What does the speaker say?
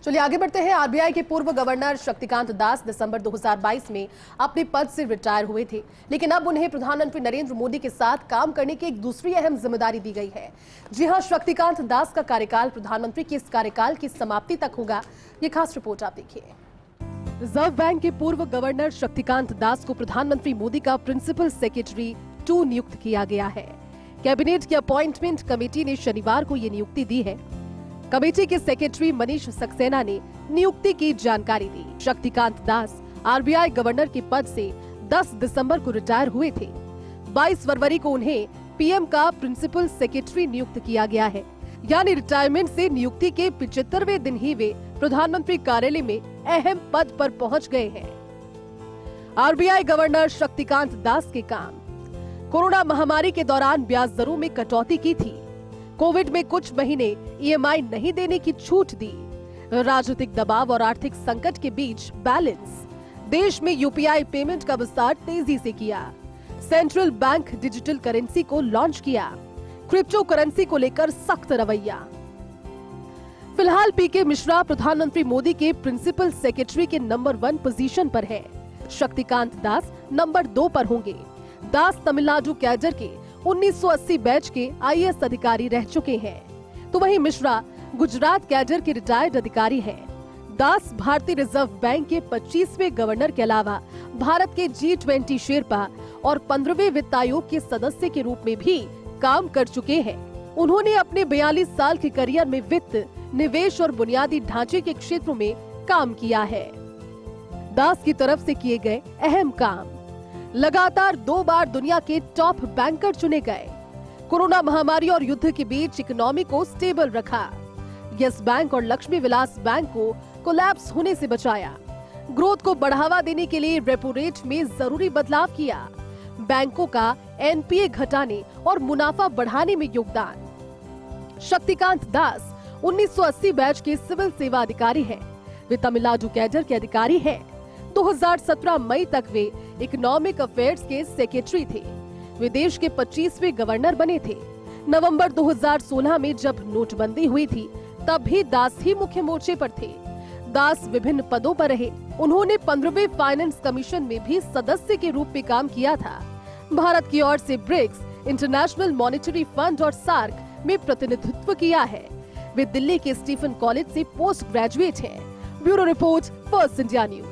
चलिए आगे बढ़ते हैं। आरबीआई के पूर्व गवर्नर शक्तिकांत दास दिसंबर 2022 में अपने पद से रिटायर हुए थे, लेकिन अब उन्हें प्रधानमंत्री नरेंद्र मोदी के साथ काम करने की एक दूसरी अहम जिम्मेदारी दी गई है। जी हां, शक्तिकांत दास का कार्यकाल प्रधानमंत्री के इस कार्यकाल की समाप्ति तक होगा। ये खास रिपोर्ट आप देखिए। रिजर्व बैंक के पूर्व गवर्नर शक्तिकांत दास को प्रधानमंत्री मोदी का प्रिंसिपल सेक्रेटरी 2 नियुक्त किया गया है। कैबिनेट की अपॉइंटमेंट कमेटी ने शनिवार को ये नियुक्ति दी है। कमेटी के सेक्रेटरी मनीष सक्सेना ने नियुक्ति की जानकारी दी। शक्तिकांत दास आरबीआई गवर्नर के पद से 10 दिसंबर को रिटायर हुए थे। 22 फरवरी को उन्हें पीएम का प्रिंसिपल सेक्रेटरी नियुक्त किया गया है, यानी रिटायरमेंट से नियुक्ति के 75वें दिन ही वे प्रधानमंत्री कार्यालय में अहम पद पर पहुंच गए हैं। आरबीआई गवर्नर शक्तिकांत दास के काम। कोरोना महामारी के दौरान ब्याज दरों में कटौती की थी। कोविड में कुछ महीने ईएमआई नहीं देने की छूट दी। राजनीतिक दबाव और आर्थिक संकट के बीच बैलेंस। देश में यूपीआई पेमेंट का विस्तार तेजी से किया। सेंट्रल बैंक डिजिटल करेंसी को लॉन्च किया। क्रिप्टो करेंसी को लेकर सख्त रवैया। फिलहाल पीके मिश्रा प्रधानमंत्री मोदी के प्रिंसिपल सेक्रेटरी के नंबर 1 पोजीशन पर है। शक्तिकांत दास नंबर 2 पर होंगे। दास तमिलनाडु कैडर के 1980 बैच के आईएएस अधिकारी रह चुके हैं, तो वहीं मिश्रा गुजरात कैडर के रिटायर्ड अधिकारी हैं। दास भारतीय रिजर्व बैंक के 25वें गवर्नर के अलावा भारत के G20 शेरपा और 15वें वित्त आयोग के सदस्य के रूप में भी काम कर चुके हैं। उन्होंने अपने 42 साल के करियर में वित्त, निवेश और बुनियादी ढांचे के क्षेत्रों में काम किया है। दास की तरफ से किए गए अहम काम। लगातार 2 बार दुनिया के टॉप बैंकर चुने गए। कोरोना महामारी और युद्ध के बीच इकोनॉमी को स्टेबल रखा। यस बैंक और लक्ष्मी विलास बैंक को कोलैप्स होने से बचाया। ग्रोथ को बढ़ावा देने के लिए रेपो रेट में जरूरी बदलाव किया। बैंकों का एनपीए घटाने और मुनाफा बढ़ाने में योगदान। शक्तिकांत दास 1980 बैच के सिविल सेवा अधिकारी हैं। वे तमिलनाडु कैडर के अधिकारी हैं। 2017 मई तक वे इकोनॉमिक अफेयर्स के सेक्रेटरी थे। वे देश के 25वें गवर्नर बने थे। नवंबर 2016 में जब नोटबंदी हुई थी, तब भी दास ही मुख्य मोर्चे पर थे। दास विभिन्न पदों पर रहे। उन्होंने 15वें फाइनेंस कमीशन में भी सदस्य के रूप में काम किया था। भारत की ओर से ब्रिक्स, इंटरनेशनल मॉनेटरी फंड और सार्क में प्रतिनिधित्व किया है। वे दिल्ली के स्टीफन कॉलेज से पोस्ट ग्रेजुएट हैं। Bureau report, first India news.